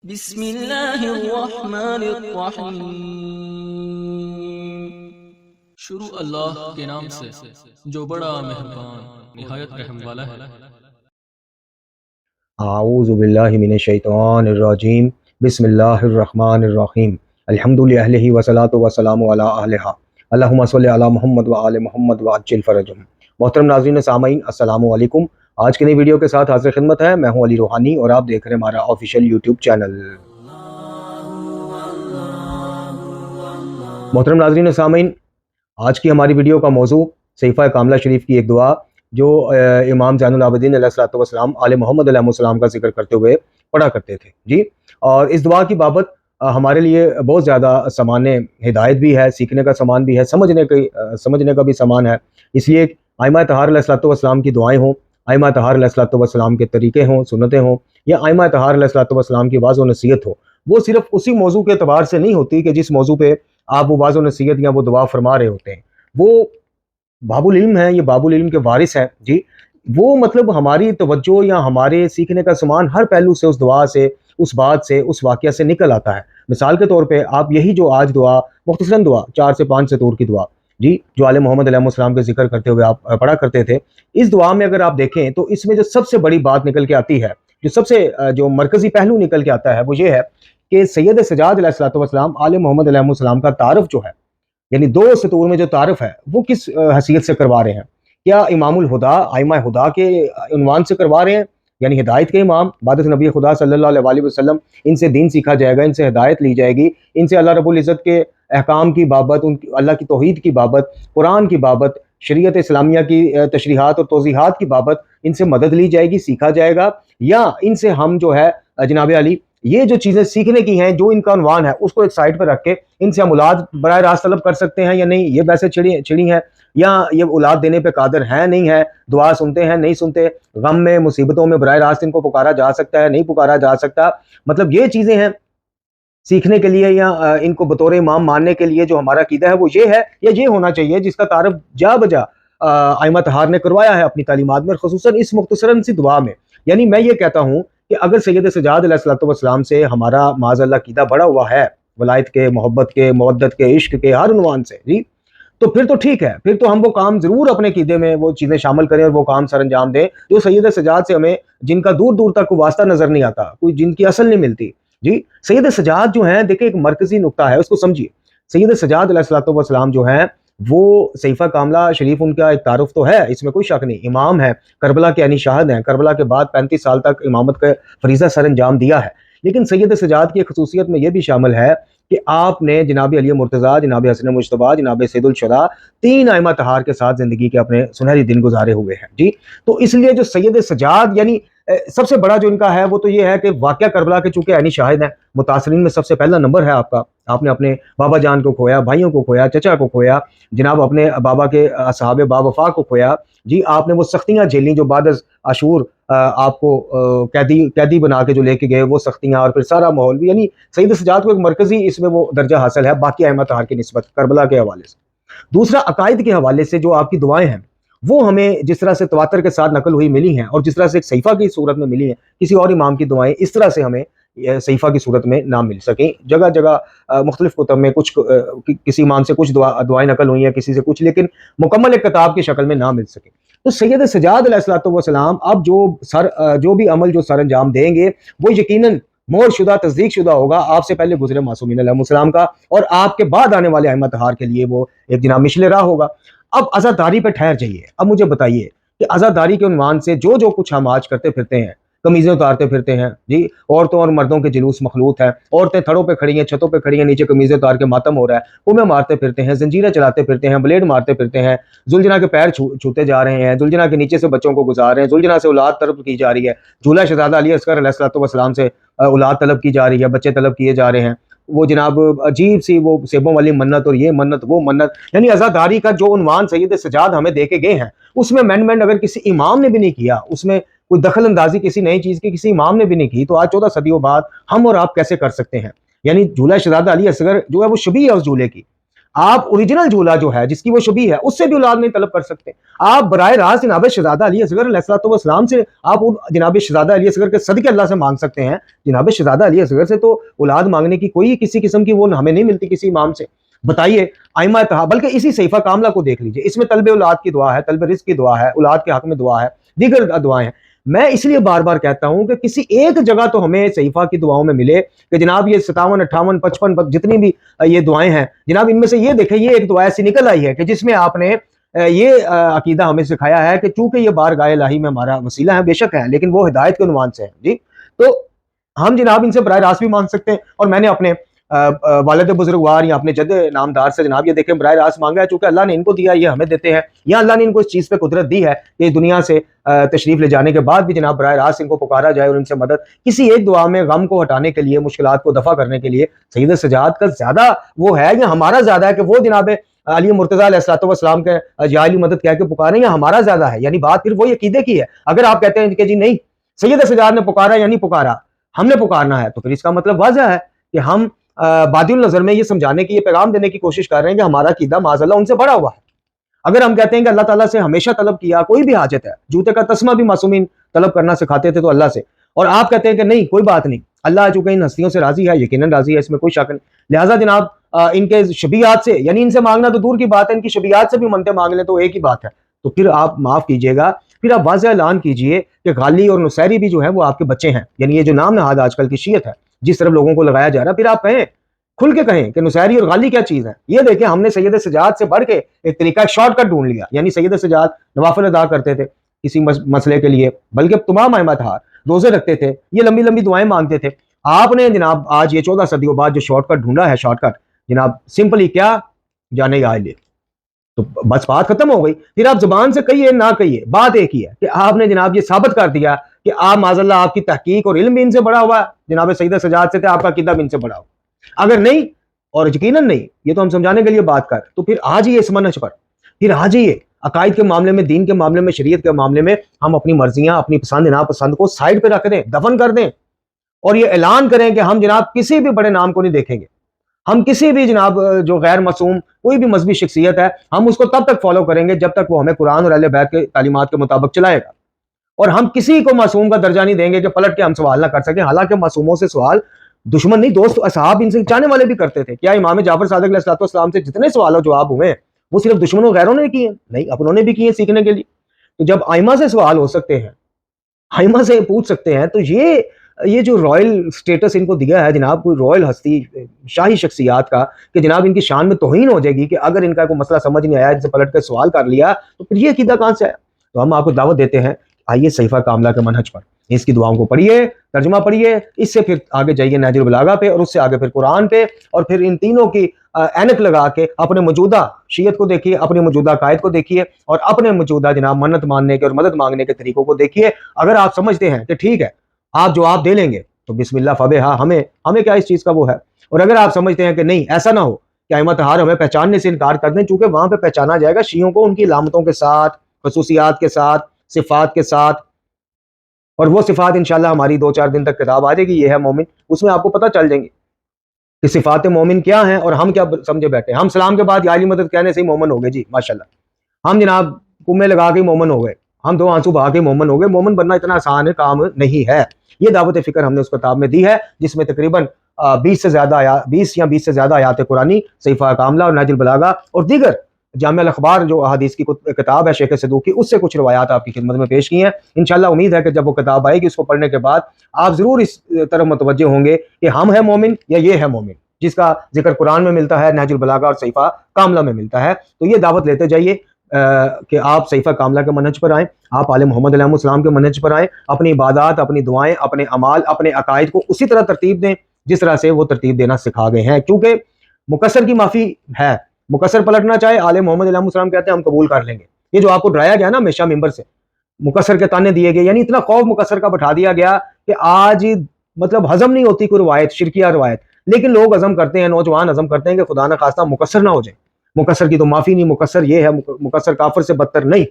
بسم اللہ الرحمن الرحیم۔ شروع اللہ کے نام سے جو بڑا مہربان نہایت رحم والا ہے۔ اعوذ باللہ من الشیطان الرجیم، بسم اللہ الرحمن الرحیم، الحمد للہ والصلاۃ والسلام علی اہلہا، اللہم صلی علی محمد وآل محمد وعجل فرجہم۔ محترم ناظرین سامعین، السلام علیکم۔ آج کی نئی ویڈیو کے ساتھ حاضر خدمت ہے، میں ہوں علی روحانی اور آپ دیکھ رہے ہیں ہمارا آفیشیل یوٹیوب چینل۔ محترم ناظرین سامعین، آج کی ہماری ویڈیو کا موضوع صحیفہ کاملہ شریف کی ایک دعا جو امام زین العابدین علیہ الصلوۃ والسلام آل محمد علیہ السلام کا ذکر کرتے ہوئے پڑھا کرتے تھے جی۔ اور اس دعا کی بابت ہمارے لیے بہت زیادہ سامان ہدایت بھی ہے، سیکھنے کا سامان بھی ہے، سمجھنے کا بھی سامان ہے۔ اس لیے ائمہ طہار علیہ الصلوۃ والسلام کی دعائیں ہوں، ائمہ طہار علیہ الصلوۃ والسلام کے طریقے ہوں، سنتیں ہوں، یا ائمہ طہار علیہ الصلوۃ والسلام کی واعظ و نصیحت ہو، وہ صرف اسی موضوع کے اعتبار سے نہیں ہوتی کہ جس موضوع پہ آپ وہ واعظ و نصیحت یا وہ دعا فرما رہے ہوتے ہیں۔ وہ باب العلم ہے، یہ باب العلم کے وارث ہیں جی۔ وہ مطلب ہماری توجہ یا ہمارے سیکھنے کا سامان ہر پہلو سے اس دعا سے، اس بات سے، اس واقعہ سے نکل آتا ہے۔ مثال کے طور پہ آپ یہی جو آج دعا، مختصراً دعا 4 سے 5 سطور کی دعا جی، جو آل محمد علیہ السلام کے ذکر کرتے ہوئے آپ پڑھا کرتے تھے، اس دعا میں اگر آپ دیکھیں تو اس میں جو سب سے بڑی بات نکل کے آتی ہے، جو سب سے جو مرکزی پہلو نکل کے آتا ہے، وہ یہ ہے کہ سید سجاد علیہ الصلوۃ والسلام آل محمد علیہ السلام کا تعارف جو ہے، یعنی 2 سطور میں جو تعارف ہے، وہ کس حیثیت سے کروا رہے ہیں؟ کیا امام الہدا، ائمہ ہدا کے عنوان سے کروا رہے ہیں، یعنی ہدایت کے امام بعد نبی خدا صلی اللہ علیہ وسلم، ان سے دین سیکھا جائے گا، ان سے ہدایت لی جائے گی، ان سے اللہ رب العزت کے احکام کی بابت، اللہ کی توحید کی بابت، قرآن کی بابت، شریعت اسلامیہ کی تشریحات اور توضیحات کی بابت ان سے مدد لی جائے گی، سیکھا جائے گا، یا ان سے ہم جو ہے جناب علی یہ جو چیزیں سیکھنے کی ہیں، جو ان کا عنوان ہے، اس کو ایک سائڈ پہ رکھ کے ان سے ہم اولاد براہ راست طلب کر سکتے ہیں یا نہیں؟ یہ ویسے چھڑی ہیں، یا یہ اولاد دینے پہ قادر ہیں نہیں ہے، دعا سنتے ہیں نہیں سنتے، غم میں مصیبتوں میں براہ راست ان کو پکارا جا سکتا ہے نہیں پکارا جا سکتا؟ مطلب یہ چیزیں ہیں سیکھنے کے لیے یا ان کو بطور امام ماننے کے لیے جو ہمارا عقیدہ ہے وہ یہ ہے، یا یہ ہونا چاہیے جس کا تعارف جا بجا ائمہ طہار نے کروایا ہے اپنی تعلیمات میں، خصوصاً اس مختصراً سی دعا میں۔ یعنی میں یہ کہتا ہوں کہ اگر سید سجاد علیہ الصلوۃ والسلام سے ہمارا معاذ اللہ عقیدہ بڑا ہوا ہے، ولایت کے، محبت کے، مودت کے، عشق کے ہر عنوان سے جی، تو پھر تو ٹھیک ہے، پھر تو ہم وہ کام ضرور اپنے عقیدے میں وہ چیزیں شامل کریں اور وہ کام سر انجام دیں جو سید سجاد سے ہمیں، جن کا دور دور تک کوئی واسطہ نظر نہیں آتا، کوئی جن کی اصل نہیں ملتی جی۔ سید سجاد جو ہیں، دیکھیں ایک مرکزی نقطہ ہے، اس کو سمجھیے۔ سید سجاد علیہ الصلوۃ والسلام جو ہیں، وہ صحیفہ کاملہ شریف ان کا ایک تعارف تو ہے، اس میں کوئی شک نہیں، امام ہے، کربلا کے یعنی شاہد ہیں، کربلا کے بعد 35 سال تک امامت کا فریضہ سر انجام دیا ہے۔ لیکن سید سجاد کی خصوصیت میں یہ بھی شامل ہے کہ آپ نے جناب علی مرتضیٰ، جناب حسن مجتبیٰ، جناب سید الشہداء، 3 ائمہ طہار کے ساتھ زندگی کے اپنے سنہری دن گزارے ہوئے ہیں جی۔ تو اس لیے جو سید سجاد یعنی سب سے بڑا جو ان کا ہے وہ تو یہ ہے کہ واقعہ کربلا کے چونکہ عینی شاہد ہیں، متاثرین میں سب سے پہلا نمبر ہے آپ کا۔ آپ نے اپنے بابا جان کو کھویا، بھائیوں کو کھویا، چچا کو کھویا، جناب اپنے بابا کے اصحاب با وفا کو کھویا جی۔ آپ نے وہ سختیاں جھیلیں جو بعد از عاشور آپ کو قیدی بنا کے جو لے کے گئے، وہ سختیاں اور پھر سارا ماحول بھی، یعنی سید سجاد کو ایک مرکزی اس میں وہ درجہ حاصل ہے باقی ائمہ طہار کی نسبت کربلا کے حوالے سے۔ دوسرا، عقائد کے حوالے سے جو آپ کی دعائیں ہیں، وہ ہمیں جس طرح سے تواتر کے ساتھ نقل ہوئی ملی ہیں، اور جس طرح سے ایک صحیفہ کی صورت میں ملی ہیں، کسی اور امام کی دعائیں اس طرح سے ہمیں صحیفہ کی صورت میں نہ مل سکیں۔ جگہ جگہ مختلف کتب میں کچھ کسی امام سے کچھ دعائیں نقل ہوئی ہیں، کسی سے کچھ، لیکن مکمل ایک کتاب کی شکل میں نہ مل سکیں۔ تو سید سجاد علیہ الصلوۃ والسلام اب جو بھی عمل جو سر انجام دیں گے، وہ یقیناً مہر شدہ، تصدیق شدہ ہوگا آپ سے پہلے گزرے معصومین علیہ السلام کا، اور آپ کے بعد آنے والے ائمہ طہار کے لیے وہ ایک جناب مشل راہ ہوگا۔ اب عزاداری پہ ٹھہر جائیے۔ اب مجھے بتائیے کہ عزاداری کے عنوان سے جو کچھ ہم آج کرتے پھرتے ہیں، قمیضیں اتارتے پھرتے ہیں جی، عورتوں اور مردوں کے جلوس مخلوط ہے، عورتیں تھڑوں پہ کھڑی ہیں، چھتوں پہ کھڑی ہیں، نیچے قمیضیں اتار کے ماتم ہو رہا ہے، کنویں مارتے پھرتے ہیں، زنجیریں چلاتے پھرتے ہیں، بلیڈ مارتے پھرتے ہیں، زلجنا کے پیر چھوتے جا رہے ہیں، زلجنا کے نیچے سے بچوں کو گزار رہے ہیں، زلجنا سے اولاد طلب کی جا رہی ہے، جھولا شہزادہ علی اصغر علیہ الصلوۃ والسلام سے اولاد طلب کی جا رہی ہے، بچے طلب کیے جا رہے ہیں، وہ جناب عجیب سی وہ سیبوں والی منت اور یہ منت وہ منت، یعنی عزاداری کا جو عنوان سید سجاد ہمیں دے کے گئے ہیں، اس میں امینڈمنٹ اگر کسی امام نے بھی نہیں کیا، اس میں کوئی دخل اندازی کسی نئی چیز کی کسی امام نے بھی نہیں کی، تو آج 14 صدیوں بعد ہم اور آپ کیسے کر سکتے ہیں؟ یعنی جھولا شہزادہ علی اصغر جو ہے وہ شبیہ ہے اس جھولے کی۔ آپ اوریجنل جھولا جو ہے جس کی وہ شبیہ ہے اس سے بھی اولاد نہیں طلب کر سکتے. آپ براہ راست جناب شہزادہ علی اصغر علیہ السلام سے آپ جناب شہزادہ علی اصغر کے صدقے اللہ سے مانگ سکتے ہیں. جناب شہزادہ علی اصغر سے تو اولاد مانگنے کی کوئی کسی قسم کی وہ ہمیں نہیں ملتی کسی امام سے. بتائیے ائمہ اتحاد، بلکہ اسی صحیفہ کاملہ کو دیکھ لیجئے، اس میں طلب اولاد کی دعا ہے، طلب رزق کی دعا ہے، اولاد کے حق میں دعا ہے، دیگر دعائیں ہیں. میں اس لیے بار بار کہتا ہوں کہ کسی ایک جگہ تو ہمیں صحیفہ کی دعاؤں میں ملے کہ جناب یہ 57 58 55 جتنی بھی یہ دعائیں ہیں جناب، ان میں سے یہ دیکھیں یہ ایک دعا ایسی نکل آئی ہے کہ جس میں آپ نے یہ عقیدہ ہمیں سکھایا ہے کہ چونکہ یہ بارگاہ الہی میں ہمارا وسیلہ ہے، بے شک ہے، لیکن وہ ہدایت کے عنوان سے ہے. جی تو ہم جناب ان سے براہ راست بھی مانگ سکتے ہیں. اور میں نے اپنے والد بزرگوار یا اپنے جد نامدار سے جناب یہ دیکھیں براہ راست مانگا ہے، چونکہ اللہ نے ان کو دیا یہ ہمیں دیتے ہیں، یا اللہ نے ان کو اس چیز پہ قدرت دی ہے کہ دنیا سے تشریف لے جانے کے بعد بھی جناب براہ راست ان کو پکارا جائے اور ان سے مدد کسی ایک دعا میں غم کو ہٹانے کے لیے، مشکلات کو دفع کرنے کے لیے. سید سجاد کا زیادہ وہ ہے یا ہمارا زیادہ ہے کہ وہ جناب علی مرتضیٰ علیہ السلام کے یا علی مدد کہہ کے پکارے، یا ہمارا زیادہ ہے؟ یعنی بات پھر وہی عقیدے کی ہے. اگر آپ کہتے ہیں کہ جی نہیں سید سجاد نے پکارا یا نہیں پکارا، ہم نے پکارنا ہے، تو پھر اس کا مطلب واضح ہے کہ ہم بادی النظر میں یہ سمجھانے کی، یہ پیغام دینے کی کوشش کر رہے ہیں کہ ہمارا عقیدہ معاذ اللہ ان سے بڑا ہوا ہے. اگر ہم کہتے ہیں کہ اللہ تعالیٰ سے ہمیشہ طلب کیا، کوئی بھی حاجت ہے، جوتے کا تسمہ بھی معصومین طلب کرنا سکھاتے تھے تو اللہ سے، اور آپ کہتے ہیں کہ نہیں کوئی بات نہیں، اللہ چونکہ ان ہستیوں سے راضی ہے، یقیناً راضی ہے، اس میں کوئی شک نہیں، لہٰذا جناب ان کے شبیہات سے، یعنی ان سے مانگنا تو دور کی بات ہے، ان کی شبیہات سے بھی منتیں مانگ لیں تو ایک ہی بات ہے. تو پھر آپ معاف کیجئے گا، پھر آپ واضح اعلان کیجئے کہ غالی اور نصیری بھی جو ہے وہ آپ کے بچے ہیں. یعنی یہ جو نام نہاد آج کل کی شیعت ہے جس طرف لوگوں کو لگایا جا رہا ہے، پھر آپ کہیں کھل کے کہیں کہ نصیری اور غالی کیا چیز ہے. یہ دیکھیں ہم نے سید سجاد سے بڑھ کے ایک طریقہ شارٹ کٹ ڈھونڈ لیا. یعنی سید سجاد نوافل ادا کرتے تھے کسی مسئلے کے لیے، بلکہ تمام ائمہ اتحاد روزے رکھتے تھے، یہ لمبی لمبی دعائیں مانگتے تھے. آپ نے جناب آج یہ 14 صدیوں بعد جو شارٹ کٹ ڈھونڈا ہے، شارٹ کٹ جناب سمپلی کیا جانے گا لے، تو بس بات ختم ہو گئی. پھر آپ زبان سے کہیے نہ کہیے، بات ایک ہی ہے کہ آپ نے جناب یہ ثابت کر دیا کہ آپ معاذ اللہ آپ کی تحقیق اور علم بھی ان سے بڑا ہوا ہے، جناب سید سجاد سے تھے، آپ کا عقیدہ بھی ان سے بڑا ہوا. اگر نہیں، اور یقیناً نہیں، یہ تو ہم سمجھانے کے لیے بات کر، تو پھر آ جائیے اس منہج پر، پھر آ جائیے عقائد کے معاملے میں، دین کے معاملے میں، شریعت کے معاملے میں ہم اپنی مرضیاں، اپنی پسند ناپسند کو سائڈ پہ رکھ دیں، دفن کر دیں، اور یہ اعلان کریں کہ ہم جناب کسی بھی بڑے نام کو نہیں دیکھیں گے. ہم کسی بھی جناب جو غیر معصوم کوئی بھی مذہبی شخصیت ہے، ہم اس کو تب تک فالو کریں گے جب تک وہ ہمیں قرآن اور اہل بیت کے تعلیمات کے مطابق چلائے گا. اور ہم کسی کو معصوم کا درجہ نہیں دیں گے کہ پلٹ کے ہم سوال نہ کر سکیں. حالانکہ معصوموں سے سوال دشمن نہیں دوست اصحاب ان سے چاہنے والے بھی کرتے تھے. کیا امام جعفر صادق علیہ السلام سے جتنے سوال و جواب ہوئے وہ صرف دشمنوں غیروں نے کیے؟ نہیں، اپنوں نے بھی کیے سیکھنے کے لیے. تو جب ائمہ سے سوال ہو سکتے ہیں، ائمہ سے پوچھ سکتے ہیں، تو یہ جو رائل سٹیٹس ان کو دیا ہے جناب، کوئی رائل ہستی شاہی شخصیات کا، کہ جناب ان کی شان میں توہین ہو جائے گی کہ اگر ان کا کوئی مسئلہ سمجھ نہیں آیا، ان سے پلٹ کے سوال کر لیا، تو پھر یہ عقیدہ کہاں سے آیا؟ تو ہم آپ کو دعوت دیتے ہیں، آئیے صحیفہ کاملہ کے منہج پر اس کی دعاؤں کو پڑھیے، ترجمہ پڑھیے، اس سے پھر آگے جائیے نہج البلاغہ پہ، اور اس سے آگے پھر قرآن پہ، اور پھر ان تینوں کی اینک لگا کے اپنے موجودہ شیعت کو دیکھیے، اپنے موجودہ قائد کو دیکھیے، اور اپنے موجودہ جناب منت ماننے کے اور مدد مانگنے کے طریقوں کو دیکھیے. اگر آپ سمجھتے ہیں کہ ٹھیک ہے آپ جواب دے لیں گے تو بسم اللہ فبہا، ہمیں کیا اس چیز کا وہ ہے. اور اگر آپ سمجھتے ہیں کہ نہیں ایسا نہ ہو کہ ائمہ اتحاد ہمیں پہچاننے سے انکار کر دیں، چونکہ وہاں پہ پہچانا جائے گا شیعوں کو ان کی علامتوں کے ساتھ، خصوصیات کے ساتھ، صفات کے ساتھ، اور وہ صفات انشاءاللہ ہماری 2-4 دن تک کتاب آ جائے گی، یہ ہے مومن، اس میں آپ کو پتہ چل جائیں گے کہ صفات مومن کیا ہیں اور ہم کیا سمجھے بیٹھے. ہم سلام کے بعد یا علی مدد کہنے سے ہی مومن ہو گئے جی ماشاءاللہ، ہم جناب کمے لگا کے مومن ہو گئے، ہم 2 آنسو بہا کے مومن ہو گئے. مومن بننا اتنا آسان کام نہیں ہے. یہ دعوت فکر ہم نے اس کتاب میں دی ہے جس میں تقریباً 20 یا 20 سے زیادہ آیات قرآنی، صحیفہ کاملہ اور نہج البلاغہ اور دیگر جامع الاخبار جو احادیث کی کتاب ہے شیخ صدوق کی، اس سے کچھ روایات آپ کی خدمت میں پیش کی ہیں. انشاءاللہ امید ہے کہ جب وہ کتاب آئے گی اس کو پڑھنے کے بعد آپ ضرور اس طرف متوجہ ہوں گے کہ ہم ہیں مومن یا یہ ہے مومن جس کا ذکر قرآن میں ملتا ہے، نہج البلاغہ اور صحیفہ کاملہ میں ملتا ہے. تو یہ دعوت لیتے جائیے کہ آپ صحیفہ کاملہ کے منہج پر آئیں، آپ آل محمد علیہ السلام کے منہج پر آئیں، اپنی عبادات، اپنی دعائیں، اپنے اعمال، اپنے عقائد کو اسی طرح ترتیب دیں جس طرح سے وہ ترتیب دینا سکھا گئے ہیں. کیونکہ مقصر کی معافی ہے، مقصر پلٹنا چاہے آل محمد علیہ السلام کہتے ہیں ہم قبول کر لیں گے. یہ جو آپ کو ڈرایا گیا نا ہمیشہ ممبر سے، مقصر کے تانے دیے گئے، یعنی اتنا خوف مقصر کا بٹھا دیا گیا کہ آج مطلب ہضم نہیں ہوتی کوئی روایت، شرکیہ روایت، لیکن لوگ ہضم کرتے ہیں، نوجوان ہضم کرتے ہیں کہ خدا نہ خواستہ مقصر نہ ہو جائے. مقصر کی تو معافی نہیں، مقصر یہ ہے، مقصر کافر سے بدتر نہیں.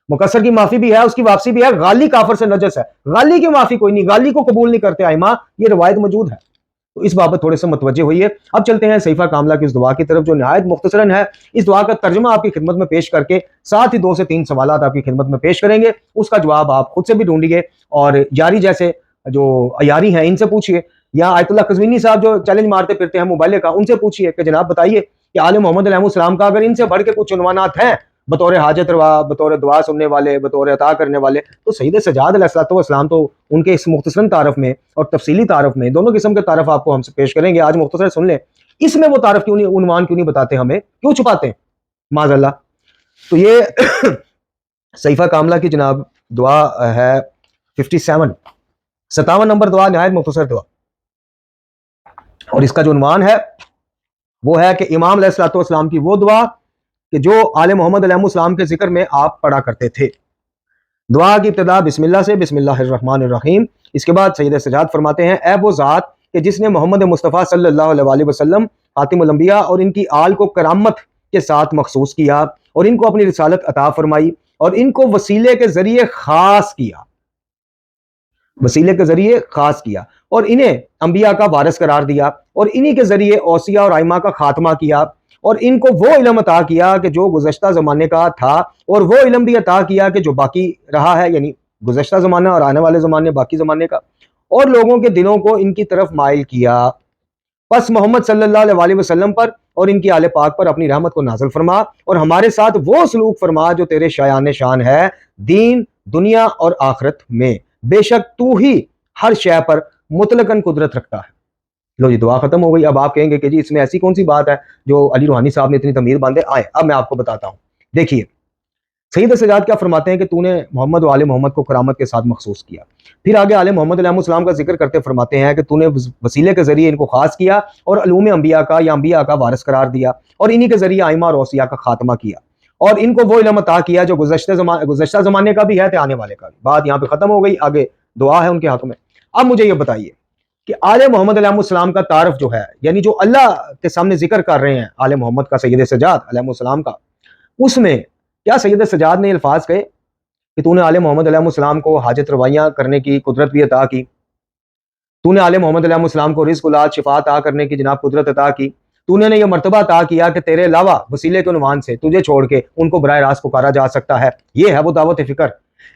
مقصر کی معافی بھی ہے، اس کی واپسی بھی ہے، غالی کافر سے نجس ہے، غالی کی معافی کوئی نہیں، غالی کو قبول نہیں کرتے ائمہ، یہ روایت موجود ہے. تو اس بابت تھوڑے سے متوجہ ہوئیے۔ اب چلتے ہیں صحیفہ کاملہ کی اس دعا کی طرف جو نہایت مختصراً ہے۔ اس دعا کا ترجمہ آپ کی خدمت میں پیش کر کے ساتھ ہی 2 سے 3 سوالات آپ کی خدمت میں پیش کریں گے، اس کا جواب آپ خود سے بھی ڈھونڈیے اور یاری جیسے جو عیاری ہیں ان سے پوچھیے، یا آیت اللہ قزوینی صاحب جو چیلنج مارتے پھرتے ہیں موبائل کا، ان سے پوچھیے کہ جناب بتائیے کہ آل محمد علیہ السلام کا اگر ان سے بڑھ کے کچھ عنوانات ہیں بطور حاجت روا، بطور دعا سننے والے، بطور عطا کرنے والے، تو سید سجاد علیہ السلام تو ان کے اس مختصراً تعارف میں اور تفصیلی تعارف میں دونوں قسم کے تعارف آپ کو ہم سے پیش کریں گے۔ آج مختصر سن لیں، اس میں وہ تعارف کیوں نہیں، عنوان کیوں نہیں بتاتے، ہمیں کیوں چھپاتے ہیں معاذ اللہ۔ تو یہ صحیفہ کاملہ کی جناب دعا ہے 57 نمبر دعا، نہایت مختصر دعا، اور اس کا جو عنوان ہے وہ ہے کہ امام علیہ السلام کی وہ دعا کہ جو آل محمد علیہ السلام کے ذکر میں آپ پڑھا کرتے تھے۔ دعا کی ابتدا بسم اللہ سے، بسم اللہ الرحمن الرحیم۔ اس کے بعد سید سجاد فرماتے ہیں، اے وہ ذات کہ جس نے محمد مصطفیٰ صلی اللہ علیہ وسلم خاتم الانبیاء اور ان کی آل کو کرامت کے ساتھ مخصوص کیا اور ان کو اپنی رسالت عطا فرمائی اور ان کو وسیلے کے ذریعے خاص کیا، وسیلے کے ذریعے خاص کیا اور انہیں انبیاء کا وارث قرار دیا اور انہی کے ذریعے اوصیاء اور ائمہ کا خاتمہ کیا اور ان کو وہ علم عطا کیا کہ جو گزشتہ زمانے کا تھا اور وہ علم بھی عطا کیا کہ جو باقی رہا ہے، یعنی گزشتہ زمانہ اور آنے والے زمانے باقی زمانے کا، اور لوگوں کے دلوں کو ان کی طرف مائل کیا۔ پس محمد صلی اللہ علیہ وسلم پر اور ان کی آل پاک پر اپنی رحمت کو نازل فرما اور ہمارے ساتھ وہ سلوک فرما جو تیرے شایان شان ہے دین، دنیا اور آخرت میں، بے شک تو ہی ہر شے پر مطلقاً قدرت رکھتا ہے۔ لو جی، دعا ختم ہو گئی۔ اب آپ کہیں گے کہ جی اس میں ایسی کون سی بات ہے جو علی روحانی صاحب نے اتنی تمہید باندھے؟ آئے اب میں آپ کو بتاتا ہوں۔ دیکھیے سید سجاد کیا فرماتے ہیں کہ تو نے محمد و آل محمد کو کرامت کے ساتھ مخصوص کیا، پھر آگے آل محمد علیہ السلام کا ذکر کرتے فرماتے ہیں کہ تو نے وسیلے کے ذریعے ان کو خاص کیا اور علوم انبیاء کا یا انبیاء کا وارث قرار دیا اور انہی کے ذریعے ائمہ اور اوصیاء کا خاتمہ کیا اور ان کو وہ علم عطا کیا جو گزشتہ زمانے کا بھی ہے تے آنے والے کا بھی۔ بات یہاں پہ ختم ہو گئی، آگے دعا ہے ان کے ہاتھوں میں۔ اب مجھے یہ بتائیے کہ آل محمد علیہ السلام کا تعارف جو ہے، یعنی جو اللہ کے سامنے ذکر کر رہے ہیں آل محمد کا، سید سجاد علیہ السلام کا، اس میں کیا سید سجاد نے الفاظ کہے کہ تو نے آل محمد علیہ السلام کو حاجت روائیاں کرنے کی قدرت بھی عطا کی، تو نے آل محمد علیہ السلام کو رزق اولاد شفا عطا کرنے کی جناب قدرت عطا کی، تو نے یہ مرتبہ عطا کیا کہ تیرے علاوہ وسیلے کے عنوان سے تجھے چھوڑ کے ان کو براہ راست پکارا جا سکتا ہے؟ یہ ہے وہ دعوت فکر۔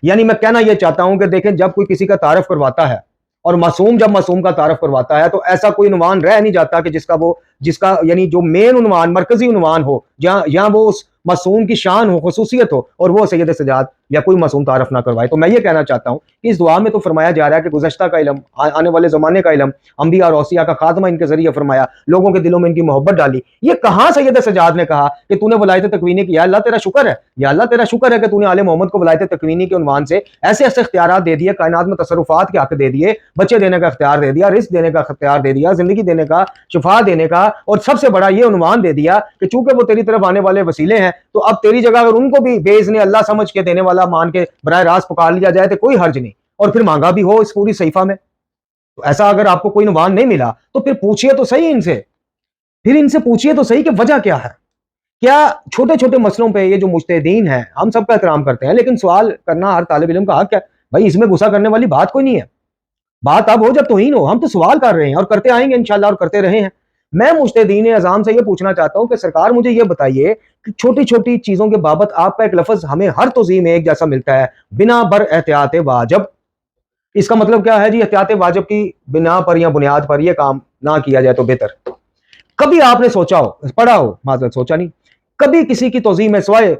یعنی میں کہنا یہ چاہتا ہوں کہ دیکھیں، جب کوئی کسی کا تعارف کرواتا ہے اور معصوم جب معصوم کا تعارف کرواتا ہے تو ایسا کوئی عنوان رہ نہیں جاتا کہ جس کا یعنی جو مین عنوان، مرکزی عنوان ہو، جہاں وہ اس معصوم کی شان ہو، خصوصیت ہو، اور وہ سید سجاد یا کوئی معصوم تعارف نہ کروائے۔ تو میں یہ کہنا چاہتا ہوں کہ اس دعا میں تو فرمایا جا رہا ہے کہ گزشتہ کا علم، آنے والے زمانے کا علم، انبیاء اور اوصیاء کا خاتمہ ان کے ذریعے فرمایا، لوگوں کے دلوں میں ان کی محبت ڈالی۔ یہ کہاں سید سجاد نے کہا کہ تو نے ولایت تکوینی کی؟ یا اللہ تیرا شکر ہے، یا اللہ تیرا شکر ہے کہ تو نے آل محمد کو ولایت تکوینی کے عنوان سے ایسے ایسے اختیارات دے دیے، کائنات میں تصرفات کے حق دے دیے، بچے دینے کا اختیار دے دیا، رزق دینے کا اختیار دے دیا، زندگی دینے کا، شفا دینے کا، اور سب سے بڑا یہ عنوان دے دیا کہ چونکہ وہ تیری طرف آنے والے وسیلے ہیں تو اب تیری جگہ اگر ان کو بھی بے اذن اللہ سمجھ کے دینے والا مان کے براہ راست پکار لیا جائے تو کوئی حرج نہیں، اور پھر مانگا بھی ہو اس پوری صحیفہ میں۔ تو ایسا اگر آپ کو کوئی عنوان نہیں ملا تو پھر پوچھئے تو صحیح ان سے، پھر ان سے پوچھئے تو صحیح کہ وجہ کیا ہے۔ کیا چھوٹے چھوٹے مسئلوں پہ یہ جو مجتہدین ہیں، ہم سب کا احترام کرتے ہیں، لیکن سوال کرنا ہر طالب علم کا حق ہے بھائی، اس میں غصہ کرنے والی بات کوئی نہیں ہے۔ بات اب ہو جب توہین ہو، ہم تو سوال کر رہے ہیں اور کرتے آئیں گے انشاءاللہ اور کرتے رہے ہیں۔ میں مجتہدین اعظام سے یہ پوچھنا چاہتا ہوں کہ سرکار مجھے یہ بتائیے کہ چھوٹی چھوٹی چیزوں کے بابت آپ کا ایک لفظ ہمیں ہر توضیح میں ایک جیسا ملتا ہے، بنا بر احتیاط واجب۔ اس کا مطلب کیا ہے جی؟ احتیاط واجب کی بنا پر یا بنیاد پر یہ کام نہ کیا جائے تو بہتر۔ کبھی آپ نے سوچا ہو، پڑھا ہو، معذرت سوچا نہیں، کبھی کسی کی توضیح میں سوائے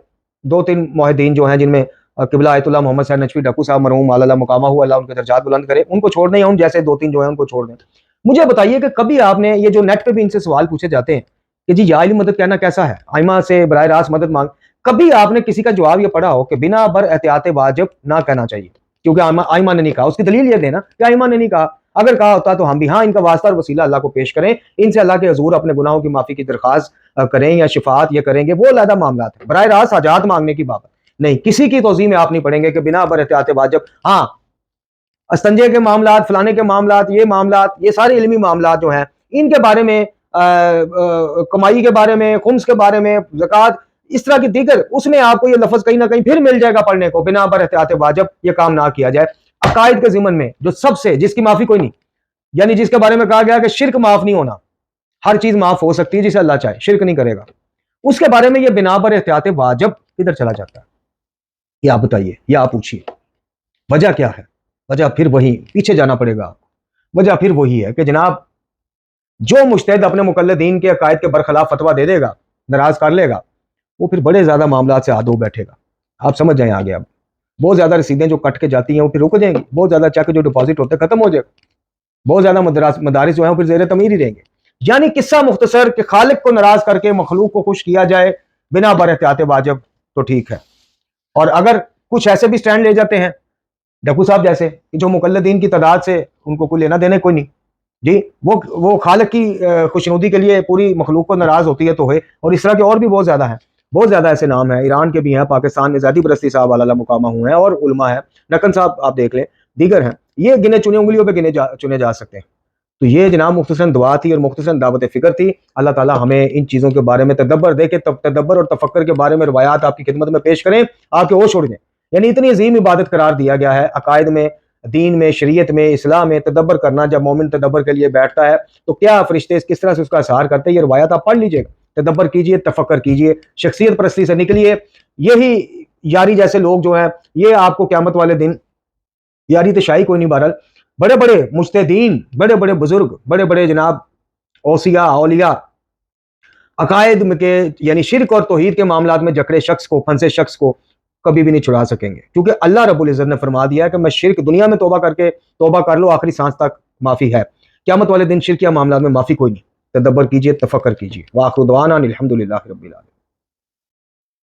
2-3 موحدین جو ہیں جن میں قبلہ آیت اللہ محمد صاحب نجفی ڈاکو صاحب مرحوم اللہ مقامہ ہوا، اللہ ان کے درجات بلند کرے، ان کو چھوڑ دیں یا ان جیسے 2-3 جو ہیں ان کو چھوڑ دیں، مجھے بتائیے کہ کبھی آپ نے یہ جو نیٹ پہ بھی ان سے سوال پوچھے جاتے ہیں کہ جی یا علی مدد کہنا کیسا ہے، ائمہ سے براہ راست مدد مانگ، کبھی آپ نے کسی کا جواب یہ پڑھا ہو کہ بنا بر احتیاط واجب نہ کہنا چاہیے کیونکہ ائمہ نے نہیں کہا؟ اس کی دلیل یہ دینا کہ ائمہ نے نہیں کہا، اگر کہا ہوتا تو ہم بھی ہاں ان کا واسطہ اور وسیلہ اللہ کو پیش کریں، ان سے اللہ کے حضور اپنے گناہوں کی معافی کی درخواست کریں یا شفاعت یہ کریں گے، وہ علیحدہ معاملات ہیں۔ براہ راست حاجات مانگنے کی بات نہیں، کسی کی توضیح میں آپ نہیں پڑھیں گے کہ بنا بر احتیاط واجب۔ ہاں استنجے کے معاملات، فلانے کے معاملات، یہ معاملات، یہ سارے علمی معاملات جو ہیں ان کے بارے میں، کمائی کے بارے میں، خمس کے بارے میں، زکوٰۃ، اس طرح کی دیگر، اس میں آپ کو یہ لفظ کہیں نہ کہیں پھر مل جائے گا پڑھنے کو، بنا بر احتیاط واجب یہ کام نہ کیا جائے۔ عقائد کے ضمن میں جو سب سے، جس کی معافی کوئی نہیں، یعنی جس کے بارے میں کہا گیا کہ شرک معاف نہیں ہونا، ہر چیز معاف ہو سکتی ہے جسے اللہ چاہے، شرک نہیں کرے گا، اس کے بارے میں یہ بنا پر احتیاط واجب کدھر چلا جاتا ہے؟ یہ آپ بتائیے، یہ آپ پوچھیے وجہ کیا ہے؟ وجہ پھر وہی پیچھے جانا پڑے گا. وجہ پھر وہی ہے کہ جناب جو مجتہد اپنے مقلدین کے عقائد کے برخلاف فتویٰ دے دے گا، ناراض کر لے گا، وہ پھر بڑے زیادہ معاملات سے ہاتھ دھو بیٹھے گا. آپ سمجھ جائیں آگے. اب بہت زیادہ رسیدیں جو کٹ کے جاتی ہیں وہ پھر رک جائیں گی، بہت زیادہ چیک جو ڈپازٹ ہوتے ہیں ختم ہو جائے گا، بہت زیادہ مدارس جو ہیں پھر زیر تعمیر ہی رہیں گے. یعنی قصہ مختصر کہ خالق کو ناراض کر کے مخلوق کو خوش کیا جائے بنا بر احتیاط واجب تو ٹھیک ہے. اور اگر کچھ ایسے بھی سٹینڈ لے جاتے ہیں ڈکو صاحب جیسے کہ جو مقلدین کی تعداد سے ان کو کوئی لینا دینے کوئی نہیں جی، وہ خالق کی خوشنودی کے لیے پوری مخلوق کو ناراض ہوتی ہے تو ہے. اور اس طرح کے اور بھی بہت زیادہ ہیں، بہت زیادہ ایسے نام ہیں، ایران کے بھی ہیں، پاکستان میں ذاتی پرستی صاحب والا مقامہ ہوئے ہیں، اور علماء ہیں، نکن صاحب آپ دیکھ لیں، دیگر ہیں، یہ گنے چنے انگلیوں پہ چنے جا سکتے ہیں. تو یہ جناب مختصراً دعا تھی اور مختصراً دعوت فکر تھی. اللہ تعالیٰ ہمیں ان چیزوں کے بارے میں تدبر دے کے تدبر اور تفکر کے بارے میں روایات آپ کی خدمت میں پیش کریں، آپ کے ہوش اڑ جائیں. یعنی اتنی عظیم عبادت قرار دیا گیا ہے عقائد میں، دین میں، شریعت میں، اسلام میں تدبر کرنا. جب مومن تدبر کے لیے بیٹھتا ہے تو کیا فرشتے کس طرح سے اس کا اظہار کرتے ہیں، یہ روایات آپ پڑھ لیجئے گا، تدبر کیجئے، تفکر کیجئے، شخصیت پرستی سے نکلیے. یہی یاری جیسے لوگ جو ہیں یہ آپ کو قیامت والے دن، یاری تو شاہی کوئی نہیں، بہرحال بڑے بڑے مجتہدین، بڑے بڑے بزرگ، بڑے بڑے جناب اوصیاء اولیاء عقائد میں کے یعنی شرک اور توحید کے معاملات میں جکڑے شخص کو، پھنسے شخص کو کبھی بھی نہیں چھڑا سکیں گے، کیونکہ اللہ رب العزت نے فرما دیا ہے کہ میں شرک دنیا میں توبہ کر لو آخری سانس تک معافی ہے، قیامت والے دن شرکیہ معاملات میں معافی کوئی نہیں. تدبر کیجئے، تفکر کیجئے. وآخر دعوانا الحمدللہ رب العالمین.